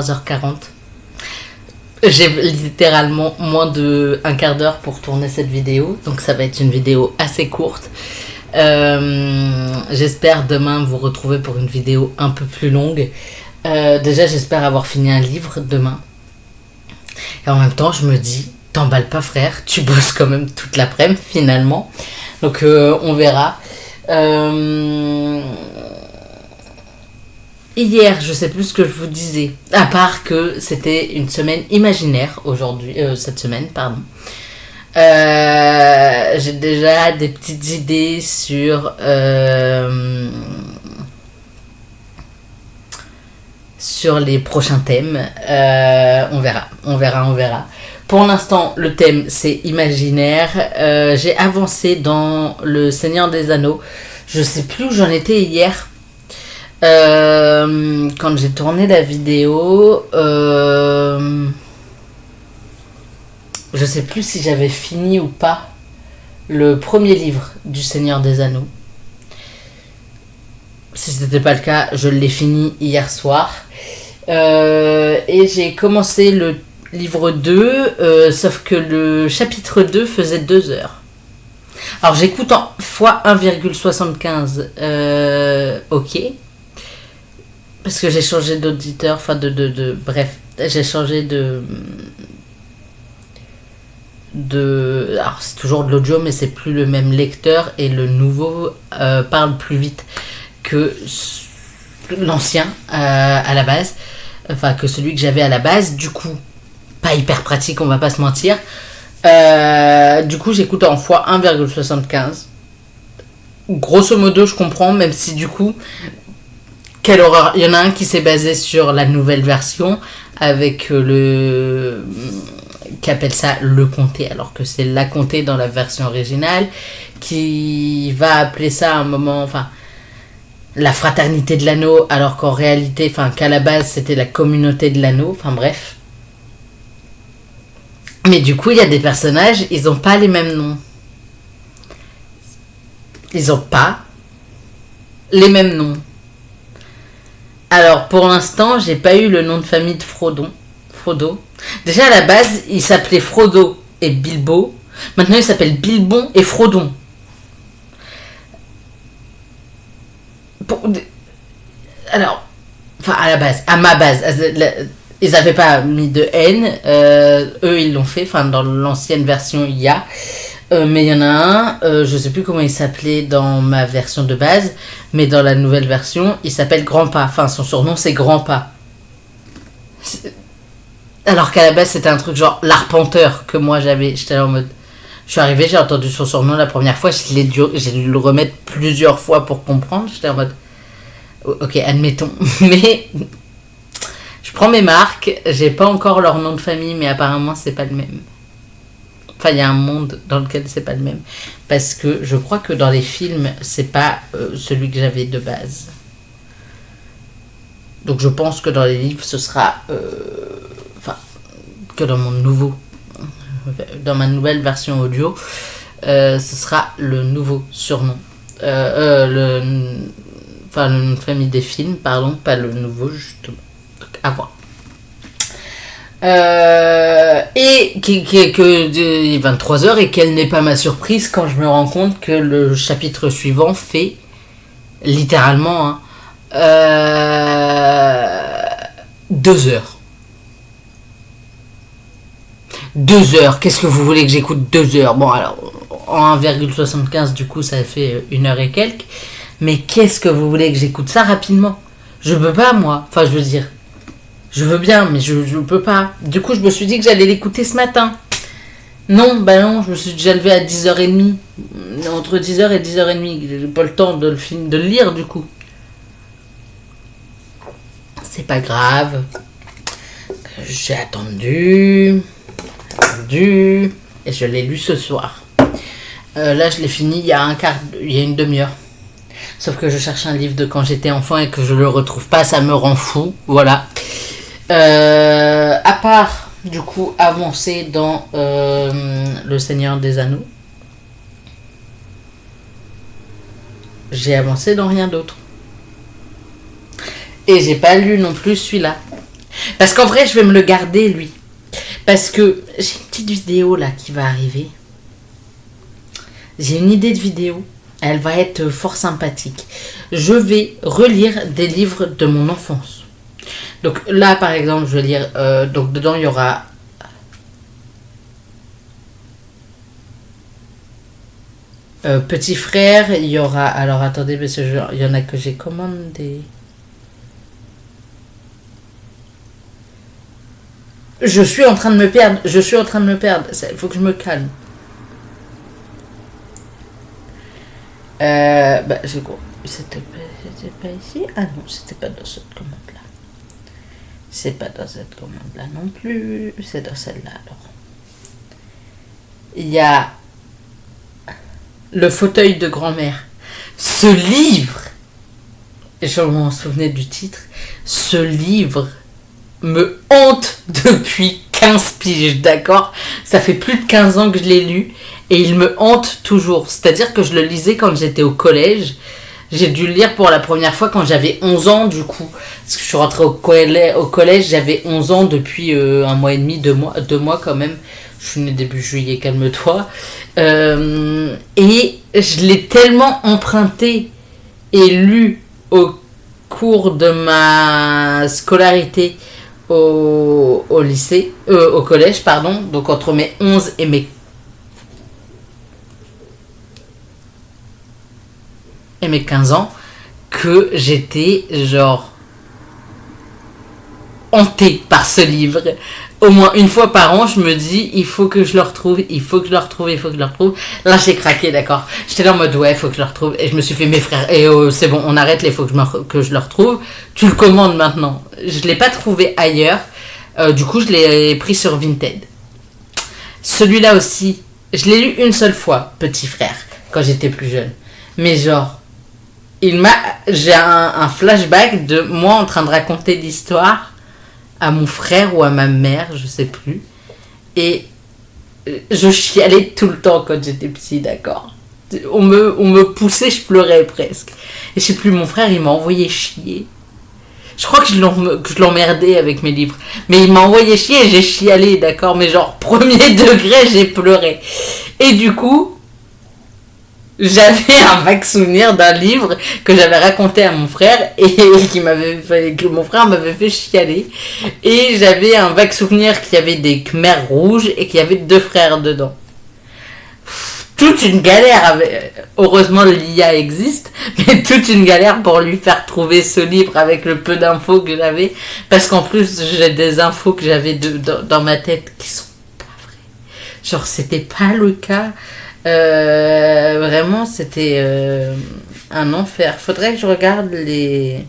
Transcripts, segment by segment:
3h40. J'ai littéralement moins de un quart d'heure pour tourner cette vidéo, donc ça va être une vidéo assez courte. J'espère demain vous retrouver pour une vidéo un peu plus longue. Déjà, j'espère avoir fini un livre demain. Et en même temps, je me dis, t'emballes pas frère, tu bosses quand même toute l'après-midi finalement. Donc on verra. Hier, je sais plus ce que je vous disais, à part que c'était une semaine imaginaire aujourd'hui, cette semaine, pardon. J'ai déjà des petites idées sur les prochains thèmes. On verra. Pour l'instant, le thème c'est imaginaire. J'ai avancé dans le Seigneur des Anneaux. Je sais plus où j'en étais hier. Quand j'ai tourné la vidéo, je sais plus si j'avais fini ou pas le premier livre du Seigneur des Anneaux. Si ce n'était pas le cas, je l'ai fini hier soir. Et j'ai commencé le livre 2, sauf que le chapitre 2 faisait 2 heures. Alors j'écoute en x1,75, ok. Parce que j'ai changé d'auditeur, enfin bref, j'ai changé alors c'est toujours de l'audio, mais c'est plus le même lecteur, et le nouveau parle plus vite que l'ancien à la base, enfin que celui que j'avais à la base. Du coup, pas hyper pratique, on va pas se mentir. Du coup, j'écoute en x1,75. Grosso modo, je comprends, même si du coup, quelle horreur. Il y en a un qui s'est basé sur la nouvelle version avec qui appelle ça le comté, alors que c'est la comté dans la version originale, qui va appeler ça à un moment, enfin, la fraternité de l'anneau, alors qu'en réalité, enfin, qu'à la base c'était la communauté de l'anneau, enfin bref. Mais du coup, il y a des personnages, ils ont pas les mêmes noms. Ils ont pas les mêmes noms. Alors, pour l'instant, j'ai pas eu le nom de famille de Frodo. Déjà, à la base, il s'appelait Frodo et Bilbo. Maintenant, il s'appelle Bilbon et Frodon. Alors, enfin, à ma base, ils n'avaient pas mis de N. Eux, ils l'ont fait. Enfin, dans l'ancienne version, il y a. Mais il y en a un, je sais plus comment il s'appelait dans ma version de base, mais dans la nouvelle version, il s'appelle Grandpa. Enfin, son surnom, c'est Grandpa. Alors qu'à la base, c'était un truc genre l'arpenteur que moi j'avais. J'étais en mode. Je suis arrivé, j'ai entendu son surnom la première fois, j'ai dû le remettre plusieurs fois pour comprendre. J'étais en mode. Ok, admettons. Mais. Je prends mes marques, j'ai pas encore leur nom de famille, mais apparemment, c'est pas le même. Enfin, il y a un monde dans lequel c'est pas le même. Parce que je crois que dans les films, c'est pas celui que j'avais de base. Donc je pense que dans les livres, ce sera... enfin, que dans mon nouveau... Dans ma nouvelle version audio, ce sera le nouveau surnom. Le nom de famille des films, pardon, pas le nouveau, justement. Donc, à voir. Et que 23h, et quelle n'est pas ma surprise quand je me rends compte que le chapitre suivant fait littéralement 2 heures. 2 heures, qu'est-ce que vous voulez que j'écoute 2 heures? Bon, alors en 1,75 du coup ça fait 1 heure et quelques, mais qu'est-ce que vous voulez que j'écoute ça rapidement? Je peux pas, moi, enfin je veux dire, je veux bien, mais je peux pas. Du coup, je me suis dit que j'allais l'écouter ce matin. Non, je me suis déjà levé à 10h30. Entre 10h et 10h30. J'ai pas le temps de le lire, du coup. C'est pas grave. J'ai attendu. Et je l'ai lu ce soir. Là, je l'ai fini il y a une demi-heure. Sauf que je cherche un livre de quand j'étais enfant et que je le retrouve pas, ça me rend fou. Voilà. À part, du coup, avancer dans Le Seigneur des Anneaux, j'ai avancé dans rien d'autre. Et j'ai pas lu non plus celui-là. Parce qu'en vrai, je vais me le garder, lui. Parce que j'ai une petite vidéo là qui va arriver. J'ai une idée de vidéo. Elle va être fort sympathique. Je vais relire des livres de mon enfance. Donc là, par exemple, je vais lire... donc dedans, il y aura... Petit frère, il y aura... Alors attendez, parce que il y en a que j'ai commandé. Je suis en train de me perdre. Il faut que je me calme. J'ai quoi? C'était pas ici? Ah non, c'était pas dans cette commande-là. C'est pas dans cette commande-là non plus. C'est dans celle-là alors. Il y a Le fauteuil de grand-mère. Ce livre, je m'en souvenais du titre, ce livre me hante depuis 15 piges, d'accord? Ça fait plus de 15 ans que je l'ai lu et il me hante toujours. C'est-à-dire que je le lisais quand j'étais au collège. J'ai dû le lire pour la première fois quand j'avais 11 ans du coup. Parce que je suis rentrée au collège, j'avais 11 ans depuis un mois et demi, 2 mois quand même. Je suis née début juillet, calme-toi. Et je l'ai tellement emprunté et lu au cours de ma scolarité au lycée, au collège, pardon. Donc entre mes 11 et mes 15 ans, que j'étais genre hantée par ce livre. Au moins une fois par an, je me dis, il faut que je le retrouve. Là, j'ai craqué, d'accord. J'étais là en mode, ouais, il faut que je le retrouve. Et je me suis fait, mes frères, et c'est bon, on arrête, il faut que je le retrouve. Tu le commandes maintenant. Je ne l'ai pas trouvé ailleurs. Du coup, je l'ai pris sur Vinted. Celui-là aussi, je l'ai lu une seule fois, Petit frère, quand j'étais plus jeune. Mais genre, j'ai un flashback de moi en train de raconter l'histoire à mon frère ou à ma mère, je sais plus. Et je chialais tout le temps quand j'étais petit, d'accord. On me poussait, je pleurais presque. Et je sais plus, mon frère, il m'a envoyé chier. Je crois que je l'emmerdais avec mes livres. Mais il m'a envoyé chier et j'ai chialé, d'accord. Mais genre, premier degré, j'ai pleuré. Et du coup, j'avais un vague souvenir d'un livre que j'avais raconté à mon frère et que mon frère m'avait fait chialer. Et j'avais un vague souvenir qu'il y avait des Khmers rouges et qu'il y avait 2 frères dedans. Toute une galère. Heureusement, l'IA existe, mais toute une galère pour lui faire trouver ce livre avec le peu d'infos que j'avais. Parce qu'en plus, j'ai des infos que j'avais dans ma tête qui sont pas vraies. Genre, c'était pas le cas. Vraiment, c'était un enfer. Faudrait que je regarde les...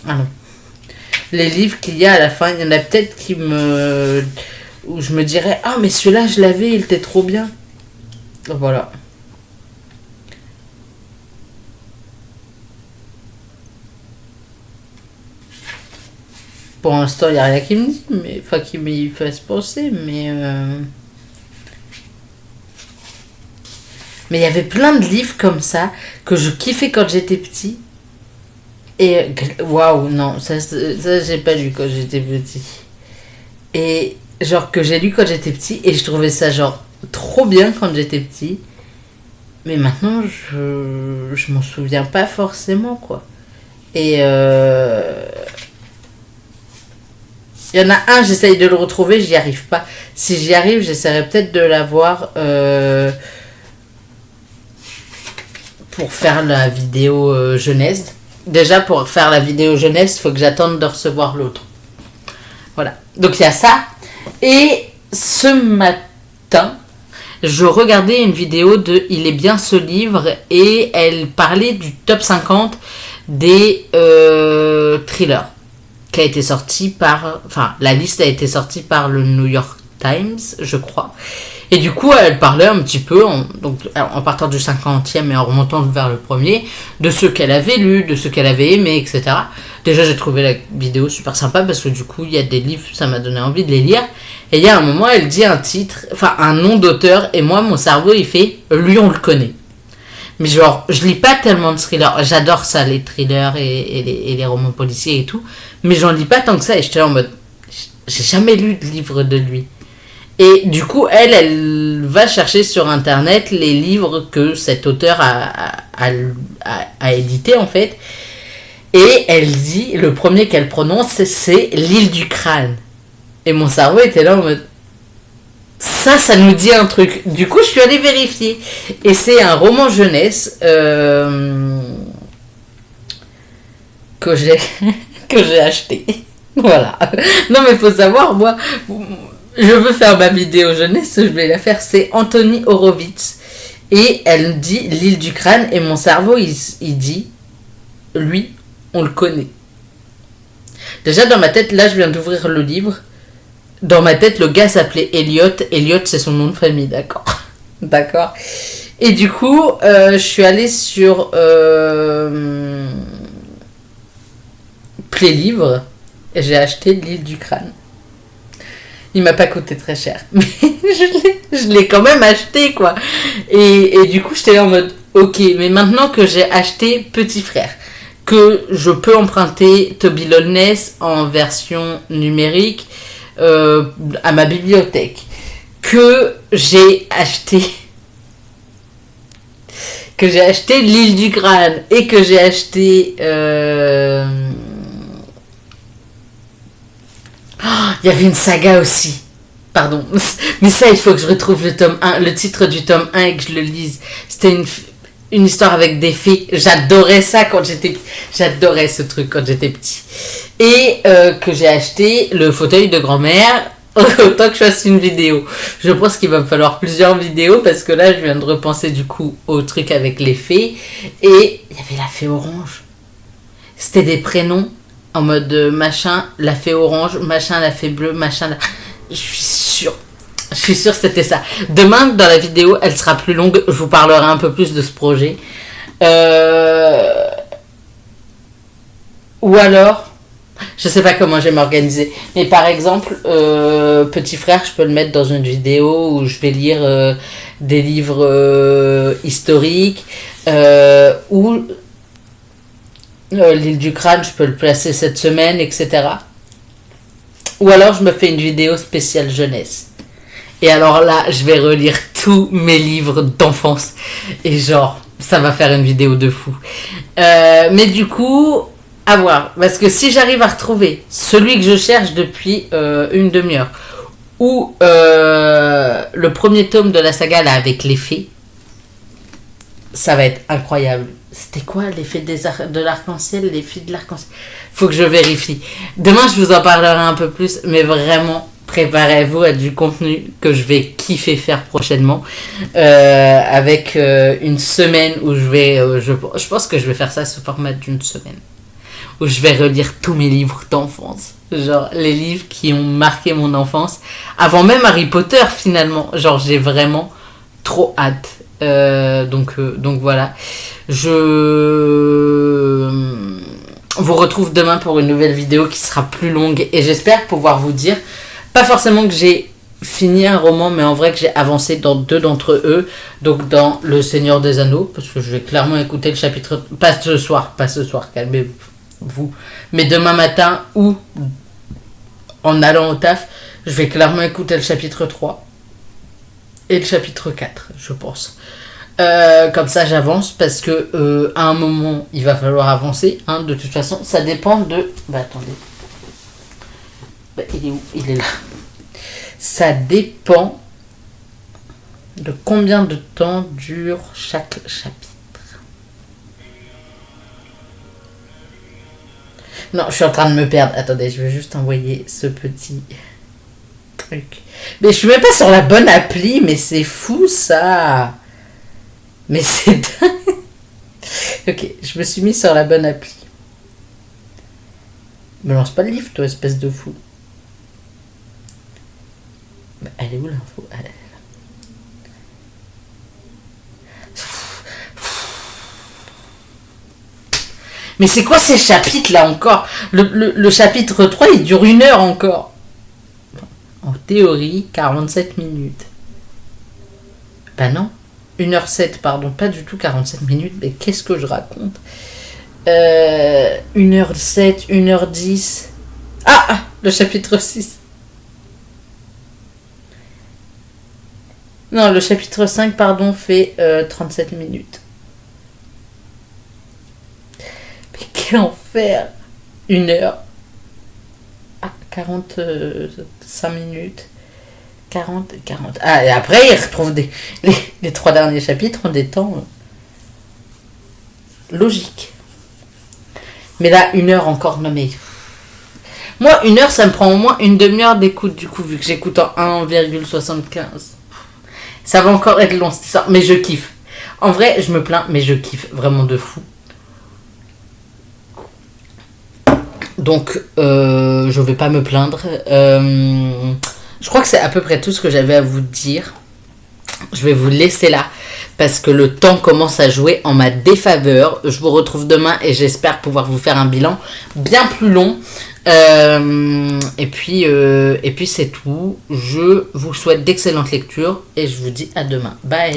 Ah non. Les livres qu'il y a à la fin. Il y en a peut-être où je me dirais, ah mais celui-là je l'avais, il était trop bien. Voilà. Pour l'instant, il n'y a rien qui me dit, enfin qui m'y fasse penser, mais il y avait plein de livres comme ça que je kiffais quand j'étais petit. Et waouh, non, ça j'ai pas lu quand j'étais petit. Et genre que j'ai lu quand j'étais petit et je trouvais ça genre trop bien quand j'étais petit. Mais maintenant, je m'en souviens pas forcément, quoi. Et il y en a un, j'essaye de le retrouver, j'y arrive pas. Si j'y arrive, j'essaierai peut-être de l'avoir pour faire la vidéo jeunesse. Déjà, pour faire la vidéo jeunesse, il faut que j'attende de recevoir l'autre. Voilà. Donc, il y a ça. Et ce matin, je regardais une vidéo de Il est bien ce livre et elle parlait du top 50 des thrillers qui a été sorti par... Enfin, la liste a été sortie par le New York Times, je crois. Et du coup, elle parlait un petit peu, en partant du 50e et en remontant vers le premier, de ce qu'elle avait lu, de ce qu'elle avait aimé, etc. Déjà, j'ai trouvé la vidéo super sympa parce que du coup, il y a des livres, ça m'a donné envie de les lire. Et il y a un moment, elle dit un titre, enfin un nom d'auteur, et moi, mon cerveau, il fait « lui, on le connaît ». Mais genre, je lis pas tellement de thrillers. J'adore ça, les thrillers et les romans policiers et tout. Mais j'en lis pas tant que ça. Et j'étais là en mode, j'ai jamais lu de livre de lui. Et du coup, elle va chercher sur Internet les livres que cet auteur a édité, en fait. Et elle dit, le premier qu'elle prononce, c'est l'île du crâne. Et mon cerveau était là en mode, ça nous dit un truc. Du coup, je suis allée vérifier. Et c'est un roman jeunesse que j'ai que j'ai acheté. Voilà. Non, mais faut savoir, moi, je veux faire ma vidéo jeunesse, je vais la faire. C'est Anthony Horowitz. Et elle dit l'île du crâne. Et mon cerveau, il dit, lui, on le connaît. Déjà, dans ma tête, là, je viens d'ouvrir le livre. Dans ma tête, le gars s'appelait Elliot. Elliot, c'est son nom de famille, d'accord. D'accord. Et du coup, je suis allée sur Play Livre et j'ai acheté l'île du crâne. Il m'a pas coûté très cher, mais je l'ai quand même acheté, quoi. Et du coup, j'étais là en mode, ok, mais maintenant que j'ai acheté Petit Frère, que je peux emprunter Toby Lowness en version numérique à ma bibliothèque, que j'ai acheté l'île du crâne et que j'ai acheté il y avait une saga aussi, pardon, mais ça il faut que je retrouve le tome 1, le titre du tome 1 et que je le lise. C'était une histoire avec des fées. J'adorais ça quand j'étais petit. J'adorais ce truc quand j'étais petit. Et que j'ai acheté le fauteuil de grand-mère autant que je fasse une vidéo. Je pense qu'il va me falloir plusieurs vidéos parce que là, je viens de repenser du coup au truc avec les fées. Et il y avait la fée orange. C'était des prénoms en mode machin, la fée orange, machin, la fée bleue, machin. Je suis sûre que c'était ça. Demain, dans la vidéo, elle sera plus longue. Je vous parlerai un peu plus de ce projet. Ou alors, je sais pas comment je vais m'organiser. Mais par exemple, Petit Frère, je peux le mettre dans une vidéo où je vais lire des livres historiques. Ou l'île du crâne, je peux le placer cette semaine, etc. Ou alors, je me fais une vidéo spéciale jeunesse. Et alors là, je vais relire tous mes livres d'enfance. Et genre, ça va faire une vidéo de fou. Mais du coup, à voir. Parce que si j'arrive à retrouver celui que je cherche depuis une demi-heure, ou le premier tome de la saga là avec les fées, ça va être incroyable. C'était quoi les fées de l'arc-en-ciel, les filles de l'arc-en-ciel? Faut que je vérifie. Demain, je vous en parlerai un peu plus, mais vraiment, préparez-vous à du contenu que je vais kiffer faire prochainement, avec une semaine où je vais, je pense que je vais faire ça sous format d'une semaine, où je vais relire tous mes livres d'enfance, genre les livres qui ont marqué mon enfance, avant même Harry Potter finalement, genre j'ai vraiment trop hâte. Donc voilà, je vous retrouve demain pour une nouvelle vidéo qui sera plus longue et j'espère pouvoir vous dire, pas forcément que j'ai fini un roman, mais en vrai que j'ai avancé dans 2 d'entre eux, donc dans Le Seigneur des Anneaux, parce que je vais clairement écouter le chapitre, pas ce soir, calmez-vous, mais demain matin ou en allant au taf, je vais clairement écouter le chapitre 3 et le chapitre 4, je pense. Comme ça j'avance parce que à un moment il va falloir avancer, hein, de toute façon ça dépend de... attendez, il est où? Il est là. Ça dépend de combien de temps dure chaque chapitre. Non, je suis en train de me perdre. Attendez, je vais juste envoyer ce petit truc. Mais je suis même pas sur la bonne appli, mais c'est fou ça. Mais c'est dingue. Ok, je me suis mis sur la bonne appli. Me lance pas le livre, toi, espèce de fou. Elle est où l'info? Elle est là. Mais c'est quoi ces chapitres là encore? Le chapitre 3 il dure 1 heure encore. En théorie, 47 minutes. Bah non, 1h07, pardon, pas du tout 47 minutes, mais qu'est-ce que je raconte 1h07, 1h10. Ah, le chapitre 6. Non, le chapitre 5, pardon, fait 37 minutes. Mais quel enfer 1h. Ah, 45 minutes. 40. Ah, et après, il retrouve les 3 derniers chapitres ont des temps logiques. Mais là, 1h encore, non mais... Moi, 1h, ça me prend au moins une demi-heure d'écoute, du coup, vu que j'écoute en 1,75. Ça va encore être long, cette histoire, mais je kiffe. En vrai, je me plains, mais je kiffe vraiment de fou. Donc, je vais pas me plaindre. Je crois que c'est à peu près tout ce que j'avais à vous dire. Je vais vous laisser là parce que le temps commence à jouer en ma défaveur. Je vous retrouve demain et j'espère pouvoir vous faire un bilan bien plus long. Et puis c'est tout. Je vous souhaite d'excellentes lectures et je vous dis à demain. Bye.